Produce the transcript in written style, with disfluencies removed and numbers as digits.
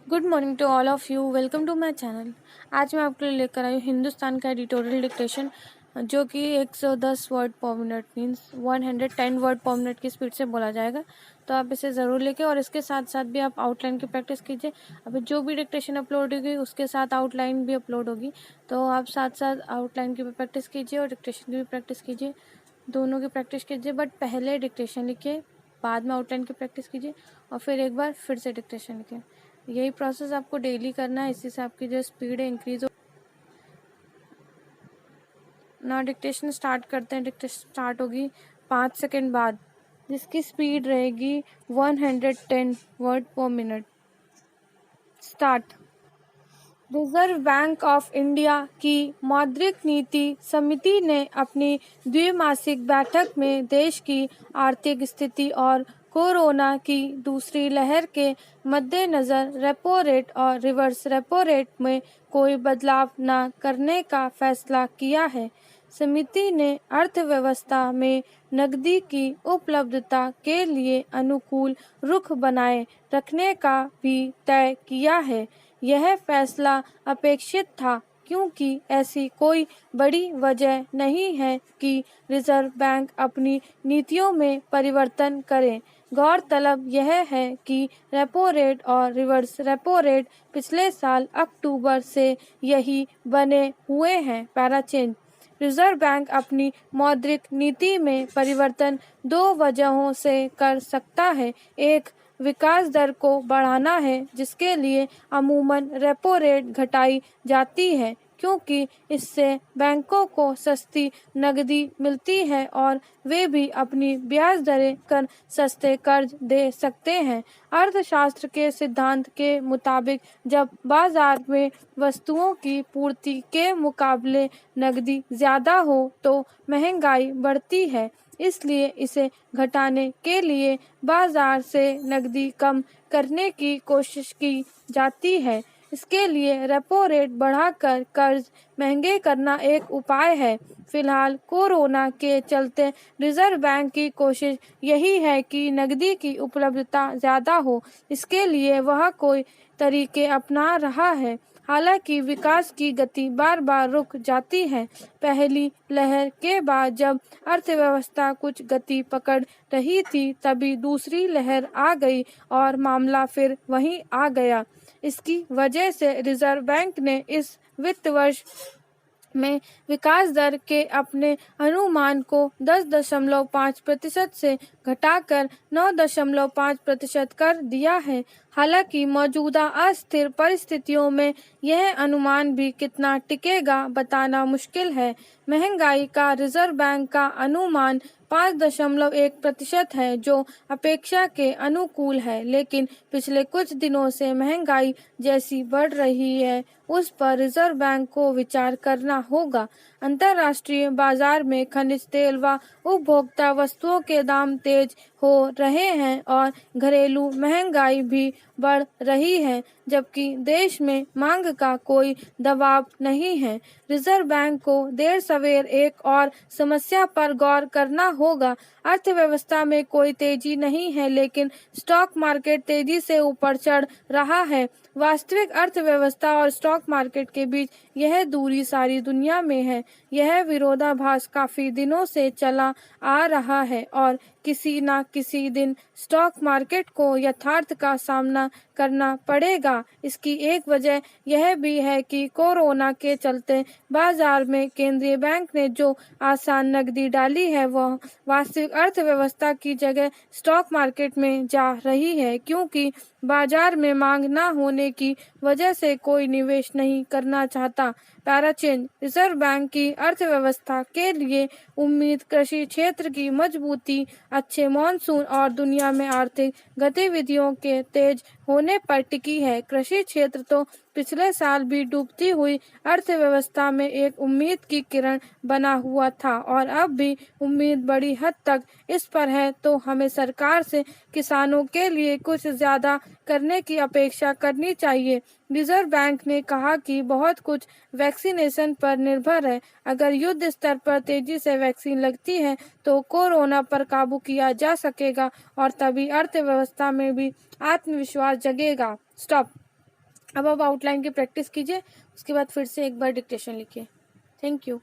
Good morning to all of you. Welcome to my channel. आज मैं आपके लिए लेकर आई हूँ हिंदुस्तान का एडिटोरियल डिक्टेशन, जो कि 110 वर्ड पर मिनट मीन्स 110 वर्ड पर मिनट की स्पीड से बोला जाएगा। तो आप इसे ज़रूर लेके और इसके साथ साथ भी आप आउटलाइन की प्रैक्टिस कीजिए। अभी जो भी डिक्टेशन अपलोड होगी उसके साथ आउटलाइन भी अपलोड होगी, तो आप साथ साथ आउटलाइन की भी प्रैक्टिस कीजिए और डिक्टेशन की भी प्रैक्टिस कीजिए। दोनों की प्रैक्टिस कीजिए, बट पहले डिक्टेशन लिखिए, बाद में आउटलाइन की प्रैक्टिस कीजिए और फिर एक बार फिर से डिक्टेशन लिखिए। यही प्रोसेस आपको डेली करना है, इसी से आपकी जो स्पीड है इंक्रीज हो। ना डिक्टेशन स्टार्ट करते हैं। डिक्टेशन स्टार्ट होगी 5 सेकेंड बाद, जिसकी स्पीड रहेगी 110 वर्ड पर minute. Start. Reserve bank of India की मौद्रिक नीति समिति ने अपनी द्विमासिक बैठक में देश की आर्थिक स्थिति और कोरोना की दूसरी लहर के मद्देनज़र रेपो रेट और रिवर्स रेपो रेट में कोई बदलाव न करने का फैसला किया है। समिति ने अर्थव्यवस्था में नकदी की उपलब्धता के लिए अनुकूल रुख बनाए रखने का भी तय किया है। यह फैसला अपेक्षित था, क्योंकि ऐसी कोई बड़ी वजह नहीं है कि रिजर्व बैंक अपनी नीतियों में परिवर्तन करे। गौरतलब यह है कि रेपो रेट और रिवर्स रेपो रेट पिछले साल अक्टूबर से यही बने हुए हैं। पैराचेंज। रिजर्व बैंक अपनी मौद्रिक नीति में परिवर्तन दो वजहों से कर सकता है। एक, विकास दर को बढ़ाना है, जिसके लिए अमूमन रेपो रेट घटाई जाती है, क्योंकि इससे बैंकों को सस्ती नकदी मिलती है और वे भी अपनी ब्याज दरें कर सस्ते कर्ज दे सकते हैं। अर्थशास्त्र के सिद्धांत के मुताबिक जब बाजार में वस्तुओं की पूर्ति के मुकाबले नकदी ज़्यादा हो तो महंगाई बढ़ती है। इसलिए इसे घटाने के लिए बाजार से नकदी कम करने की कोशिश की जाती है। इसके लिए रेपो रेट बढ़ाकर कर्ज महंगे करना एक उपाय है। फिलहाल कोरोना के चलते रिजर्व बैंक की कोशिश यही है कि नकदी की उपलब्धता ज़्यादा हो। इसके लिए वह कोई तरीके अपना रहा है। हालांकि विकास की गति बार बार रुक जाती है। पहली लहर के बाद जब अर्थव्यवस्था कुछ गति पकड़ रही थी, तभी दूसरी लहर आ गई और मामला फिर वहीं आ गया। इसकी वजह से रिजर्व बैंक ने इस वित्त वर्ष में विकास दर के अपने अनुमान को 10.5% से घटाकर 9.5% कर दिया है। हालांकि मौजूदा अस्थिर परिस्थितियों में यह अनुमान भी कितना टिकेगा बताना मुश्किल है। महंगाई का रिजर्व बैंक का अनुमान 5.1% है, जो अपेक्षा के अनुकूल है, लेकिन पिछले कुछ दिनों से महंगाई जैसी बढ़ रही है, उस पर रिजर्व बैंक को विचार करना होगा। अंतर्राष्ट्रीय बाजार में खनिज तेल व उपभोक्ता वस्तुओं के दाम तेज हो रहे हैं और घरेलू महंगाई भी बढ़ रही है, जबकि देश में मांग का कोई दबाव नहीं है। रिजर्व बैंक को देर सवेर एक और समस्या पर गौर करना होगा। अर्थव्यवस्था में कोई तेजी नहीं है, लेकिन स्टॉक मार्केट तेजी से ऊपर चढ़ रहा है। वास्तविक अर्थव्यवस्था और स्टॉक मार्केट के बीच यह दूरी सारी दुनिया में है। यह विरोधाभास काफी दिनों से चला आ रहा है और किसी न किसी दिन स्टॉक मार्केट को यथार्थ का सामना करना पड़ेगा। इसकी एक वजह यह भी है कि कोरोना के चलते बाजार में केंद्रीय बैंक ने जो आसान नकदी डाली है, वह वास्तविक अर्थव्यवस्था की जगह स्टॉक मार्केट में जा रही है, क्योंकि बाजार में मांग न होने की वजह से कोई निवेश नहीं करना चाहता। पैराचेंज। रिजर्व बैंक की अर्थव्यवस्था के लिए उम्मीद कृषि क्षेत्र की मजबूती, अच्छे मॉनसून और दुनिया में आर्थिक गतिविधियों के तेज होने पर टिकी है। कृषि क्षेत्र तो पिछले साल भी डूबती हुई अर्थव्यवस्था में एक उम्मीद की किरण बना हुआ था और अब भी उम्मीद बड़ी हद तक इस पर है, तो हमें सरकार से किसानों के लिए कुछ ज्यादा करने की अपेक्षा करनी चाहिए। रिजर्व बैंक ने कहा कि बहुत कुछ वैक्सीनेशन पर निर्भर है। अगर युद्ध स्तर पर तेजी से वैक्सीन लगती है तो कोरोना पर काबू किया जा सकेगा और तभी अर्थव्यवस्था में भी आत्मविश्वास जगेगा। स्टॉप। अब आप आउटलाइन की प्रैक्टिस कीजिए, उसके बाद फिर से एक बार डिक्टेशन लिखिए। Thank you.